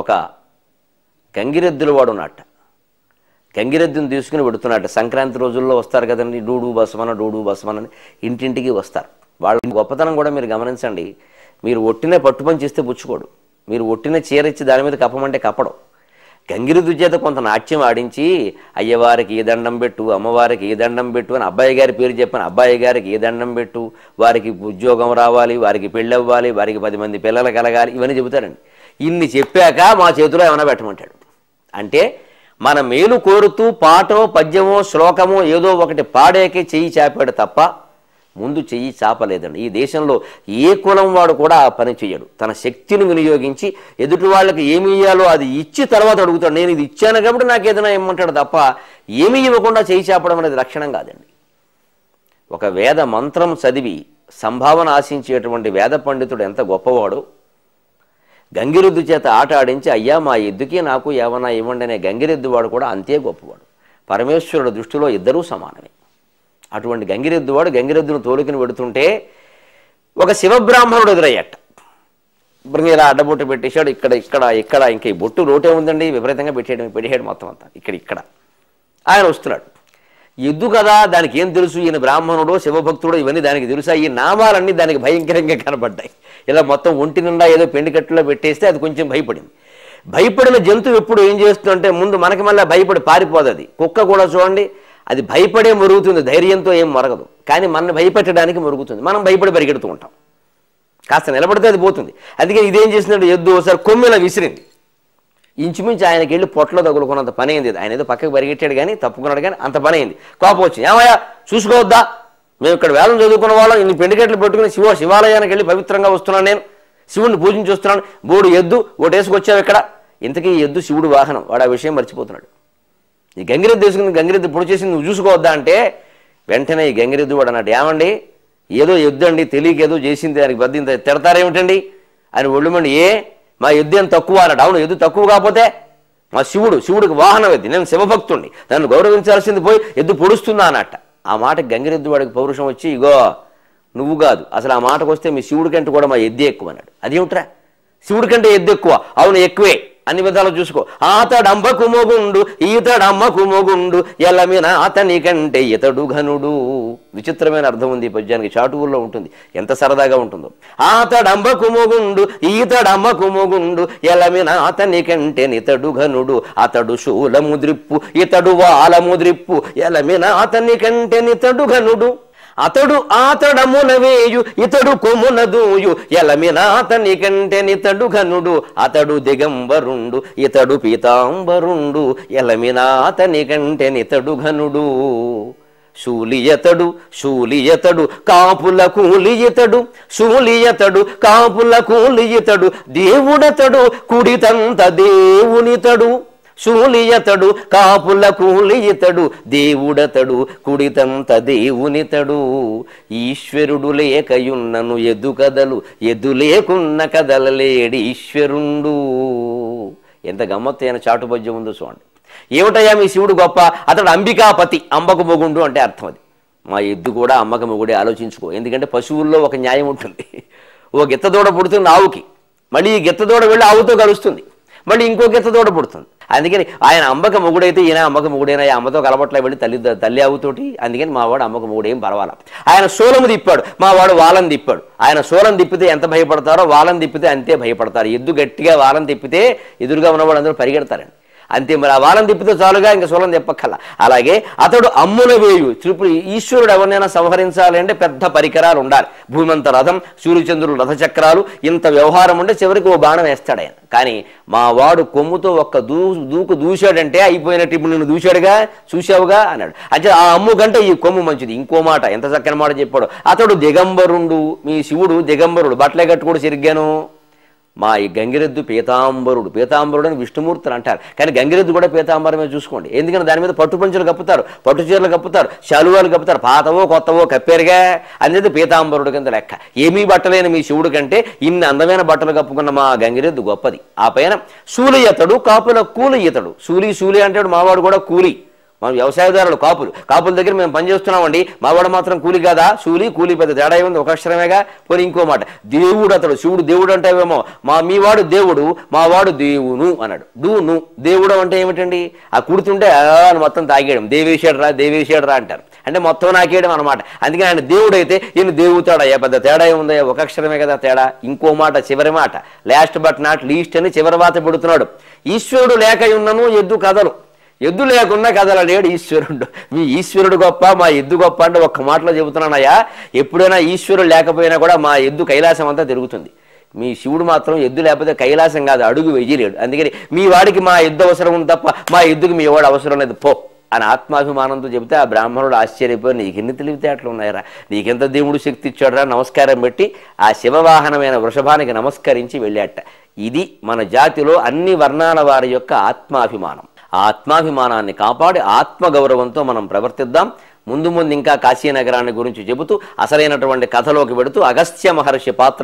ఒక గంగిరెద్దుల వాడు ఉన్నట్ట. గంగిరెద్దును తీసుకుని పెడుతున్నట్ట. సంక్రాంతి రోజుల్లో వస్తారు కదండి, డూడు బసమని ఇంటింటికి వస్తారు. వాళ్ళ గొప్పతనం కూడా మీరు గమనించండి. మీరు ఒట్టినే పట్టుపని చేస్తే పుచ్చుకోడు, మీరు ఒట్టిన చీర ఇచ్చి దాని మీద కప్పమంటే కప్పడం. గంగిరెద్దు చేత కొంత నాట్యం ఆడించి అయ్యవారికి ఏ దండం పెట్టు, అమ్మవారికి ఏ దండం పెట్టు అని అబ్బాయి గారి పేరు చెప్పాను, అబ్బాయి గారికి ఏ దండం పెట్టు, వారికి ఉద్యోగం రావాలి, వారికి పెళ్ళి అవ్వాలి, వారికి 10 మంది పిల్లలు కలగాలి, ఇవన్నీ చెబుతారండి. ఇన్ని చెప్పాక మా చేతిలో ఏమైనా పెట్టమంటాడు. అంటే మన మేలు కోరుతూ పాటో పద్యమో శ్లోకమో ఏదో ఒకటి పాడేకే చెయ్యి చాపాడు తప్ప ముందు చెయ్యి చాపలేదండి. ఈ దేశంలో ఏ కులం వాడు కూడా ఆ పని చెయ్యడు. తన శక్తిని వినియోగించి ఎదుటి వాళ్ళకి ఏమి ఇయ్యాలో అది ఇచ్చి తర్వాత అడుగుతాడు. నేను ఇది ఇచ్చాను కాబట్టి నాకు ఏదైనా ఇమ్మంటాడు తప్ప ఏమీ ఇవ్వకుండా చెయ్యి చాపడం అనేది లక్షణం కాదండి. ఒక వేద మంత్రం చదివి సంభావన ఆశించేటువంటి వేద పండితుడు ఎంత గొప్పవాడు. గంగిరెద్దు చేత ఆట ఆడించి అయ్యా మా ఎద్దుకి నాకు ఏమన్నా ఇవ్వండి అనే గంగిరెద్దు వాడు కూడా అంతే గొప్పవాడు. పరమేశ్వరుడు దృష్టిలో ఇద్దరూ సమానమే. అటువంటి గంగిరెద్దువాడు గంగిరెద్దును తోలుకుని పెడుతుంటే ఒక శివబ్రాహ్మణుడు ఎదురయ్యట. ఇప్పుడు ఇలా అడ్డబొట్టు పెట్టేశాడు. ఇక్కడ ఇంకా ఈ బొట్టు రోటే ఉందండి, విపరీతంగా పెట్టేయడం మొత్తం అంతా ఇక్కడ ఆయన వస్తున్నాడు. ఎద్దు కదా, దానికి ఏం తెలుసు, ఈయన బ్రాహ్మణుడో శివభక్తుడో ఇవన్నీ దానికి తెలుసా? ఈ నామాలన్నీ దానికి భయంకరంగా కనబడ్డాయి. ఇలా మొత్తం ఒంటి నిండా ఏదో పెండికట్టులో పెట్టేస్తే అది కొంచెం భయపడింది. భయపడిన జంతువు ఎప్పుడు ఏం చేస్తుందంటే ముందు మనకి మళ్ళీ భయపడి పారిపోదు. అది కుక్క కూడా చూడండి, అది భయపడే మరుగుతుంది, ధైర్యంతో ఏం మరగదు. కానీ మనల్ని భయపెట్టడానికి మరుగుతుంది, మనం భయపడి పరిగెడుతూ ఉంటాం. కాస్త నిలబడితే అది పోతుంది. అందుకే ఇదేం చేసినట్టు ఎద్దు ఒకసారి కొమ్మిలా విసిరింది. ఇంచుమించి ఆయనకి వెళ్ళి పొట్టలో తగులుకున్నంత పని అయింది. ఆయన ఏదో పక్కకు పరిగెట్టాడు కానీ తప్పుకున్నాడు కానీ అంత పని అయింది. కోపం వచ్చింది. ఏమయ్యా చూసుకోవద్దా, మేము ఇక్కడ వేదం చదువుకున్న వాళ్ళం, ఇన్ని పెండికెట్లు పెట్టుకుని శివాలయానికి వెళ్ళి పవిత్రంగా వస్తున్నాను, నేను శివుడిని పూజించి వస్తున్నాను, బోడు ఎద్దు ఒకటి వేసుకొచ్చావు ఇక్కడ. ఇంతకీ ఈ ఎద్దు శివుడు వాహనం, వాడు ఆ విషయం మర్చిపోతున్నాడు. ఈ గంగిరెద్దు వేసుకుని గంగిరెద్దు పొడి చేసి నువ్వు చూసుకోవద్దా అంటే వెంటనే ఈ గంగిరెద్దు వాడు అన్నట్టు ఏమండి ఏదో ఎద్దు అండి, తెలియక ఏదో చేసింది, దానికి బద్ది ఇంత తిడతారేమిటండి అని ఒళ్ళుమండి. మా ఎద్దు ఏం తక్కువ అన్నట్టు. అవును, ఎద్దు తక్కువ కాకపోతే మా శివుడికి వాహనం ఎద్దు, నేను శివభక్తుడిని, నన్ను గౌరవించాల్సింది పోయి ఎద్దు పొడుస్తుందా అన్నట్ట. ఆ మాటకి గంగిరెద్దు వాడికి పౌరుషం వచ్చి ఇగో నువ్వు కాదు, అసలు ఆ మాటకు వస్తే మీ శివుడి కంటే కూడా మా ఎద్దే ఎక్కువ అన్నాడు. అదేమిట్రా, శివుడి కంటే ఎద్దు ఎక్కువ? అవును ఎక్కువే, అన్ని విధాలు చూసుకో. ఆతడంబకు మొగుండు ఈతడమ్మకు మొగుండు ఎలమిన అతని కంటే ఇతడు ఘనుడు. విచిత్రమైన అర్థం ఉంది ఈ పద్యానికి, చాటువుల్లో ఉంటుంది, ఎంత సరదాగా ఉంటుందో. ఆతడంబకు మొగుండు ఈతడమ్మకు మొగుండు ఎలమిన అతని కంటే నితడు ఘనుడు అతడు శూలముద్రిప్పు ఇతడు వాలముద్రిప్పు ఎలమిన అతని కంటే నితడు ఘనుడు అతడు ఆతడమున వేయు ఇతడు కొమున దూయు ఎలమిన అతని కంటే నితడు ఘనుడు అతడు దిగంబరుండు ఇతడు పీతాంబరుండు ఎలమిన అతని కంటే నితడు ఘనుడు శూలియతడు కాపుల కూలియతడు శూలియతడు కాపుల కూలియతడు దేవుడతడు కుడితంత దేవునితడు శూలియతడు కాపుల కూలియతడు దేవుడతడు కుడితంత దేవునితడు ఈశ్వరుడు లేకయున్నను ఎద్దు కదలు ఎద్దు లేకున్న కదలలేడి ఈశ్వరుండు. ఎంత గమ్మత్తైన చాటుపద్యం ఉందో చూడండి. ఏమిటయ్యా మీ శివుడు గొప్ప, అతడు అంబికాపతి, అంబకు మొగుండు అంటే అర్థం అది. మా ఎద్దు కూడా అమ్మక మొగుడే, ఆలోచించుకో. ఎందుకంటే పశువుల్లో ఒక న్యాయం ఉంటుంది. ఓ గిత్తదోడ పుడుతుంది ఆవుకి, మళ్ళీ ఈ గిత్తదోడ వెళ్ళి ఆవుతో కలుస్తుంది, మళ్ళీ ఇంకో గిత్తదోడ పుడుతుంది. అందుకని ఆయన అమ్మక మొగుడైతే ఈయన అమ్మక మొగుడైనా అమ్మతో కలబట్ల వెళ్ళి తల్లి ఆవుతోటి. అందుకని మా వాడు అమ్మక మొగుడేం పర్వాలా. ఆయన సోలము తిప్పాడు, మా వాడు వాలం తిప్పాడు. ఆయన సోలం తిప్పితే ఎంత భయపడతారో వాలం తిప్పితే అంతే భయపడతారు. ఎద్దు గట్టిగా వాలం తిప్పితే ఎదురుగా ఉన్నవాడు అందరూ పరిగెడతారండి. అంతే, మరి ఆ వాలం తిప్పితే చాలుగా, ఇంకా సోలం తిప్పక్కల. అలాగే అతడు అమ్మున వేయు. ఇప్పుడు ఈశ్వరుడు ఎవరినైనా సంహరించాలి అంటే పెద్ద పరికరాలు ఉండాలి. భూమంత రథం, సూర్యచంద్రులు రథచక్రాలు, ఇంత వ్యవహారం ఉంటే చివరికి ఓ బాణం వేస్తాడు ఆయన. కానీ మా వాడు కొమ్ముతో ఒక్క దూకు దూశాడంటే అయిపోయినట్టు. ఇప్పుడు నిన్ను దూశాడుగా, చూశావుగా అన్నాడు. అంటే ఆ అమ్ము కంటే ఈ కొమ్ము మంచిది. ఇంకో మాట, ఎంత చక్కని మాట చెప్పాడు. అతడు దిగంబరుండు, మీ శివుడు దిగంబరుడు, బట్టలే కట్టుకోడు సరిగ్గాను. మా ఈ గంగిరెద్దు పీతాంబరుడు. పీతాంబరుడు అని విష్ణుమూర్తులు అంటారు, కానీ గంగిరెద్దు కూడా పీతాంబరమే చూసుకోండి. ఎందుకంటే దాని మీద పట్టు పంచులు కప్పుతారు, పట్టు చీరలు కప్పుతారు, శాలువాలు కప్పుతారు, పాతవో కొత్తవో కప్పారుగా, అనేది పీతాంబరుడు కింద లెక్క. ఏమీ బట్టలేని మీ శివుడు కంటే ఇన్ని అందమైన బట్టలు కప్పుకున్న మా గంగిరెద్దు గొప్పది. ఆ పైన శూలి ఇతడు కాపుల కూలి ఇతడు. శూలి అంటాడు, మావాడు కూడా కూలి, మనం వ్యవసాయదారులు, కాపుల దగ్గర మేము పనిచేస్తున్నామండి, మావాడు మాత్రం కూలి కాదా, కూలి పెద్ద తేడా ఉంది, ఒక అక్షరమేగా. పోనీ ఇంకో మాట, దేవుడు అతడు, శివుడు దేవుడు అంటావేమో, మీవాడు దేవుడు, మావాడు దేవును అన్నాడు. ను దేవుడు అంటే ఏమిటండి? ఆ కుడుతుంటే అని మొత్తం తాగేయడం, దేవేశాడు రా అంటారు, అంటే మొత్తం నాకేయడం అనమాట. అందుకని ఆయన దేవుడు అయితే ఈయన దేవుతాడయ్యా, పెద్ద తేడా ఉందయ్యా, ఒక అక్షరమే కదా తేడా. ఇంకో మాట, చివరి మాట, లాస్ట్ బట్ నాట్ లీస్ట్ అని చివరి వాత పెడుతున్నాడు. ఈశ్వరుడు లేక ఉన్నను ఎద్దు కథలు, ఎద్దు లేకున్నా కదలలేడు ఈశ్వరుడు. మీ ఈశ్వరుడు గొప్ప, మా ఎద్దు గొప్ప అంటే ఒక్క మాటలో చెబుతున్నానయ్యా. ఎప్పుడైనా ఈశ్వరుడు లేకపోయినా కూడా మా ఎద్దు కైలాసం అంతా తిరుగుతుంది. మీ శివుడు మాత్రం ఎద్దు లేకపోతే కైలాసం కాదు, అడుగు వెయ్యలేడు. అందుకని మీ వాడికి మా ఎద్దు అవసరం ఉంది తప్ప మా ఎద్దుకి మీ వాడు అవసరం లేదు పో అని ఆత్మాభిమానంతో చెబితే ఆ బ్రాహ్మణుడు ఆశ్చర్యపోయి, నీకెన్ని తెలివితేటలు ఉన్నాయరా, నీకెంత దేవుడు శక్తి ఇచ్చాడురా, నమస్కారం పెట్టి ఆ శివవాహనమైన వృషభానికి నమస్కరించి వెళ్ళాట. ఇది మన జాతిలో అన్ని వర్ణాల వారి యొక్క ఆత్మాభిమానం. ఆ ఆత్మాభిమానాన్ని కాపాడి ఆత్మగౌరవంతో మనం ప్రవర్తిద్దాం. ముందు ఇంకా కాశీనగరాన్ని గురించి చెబుతూ అసలైనటువంటి కథలోకి పెడుతూ అగస్త్య మహర్షి పాత్ర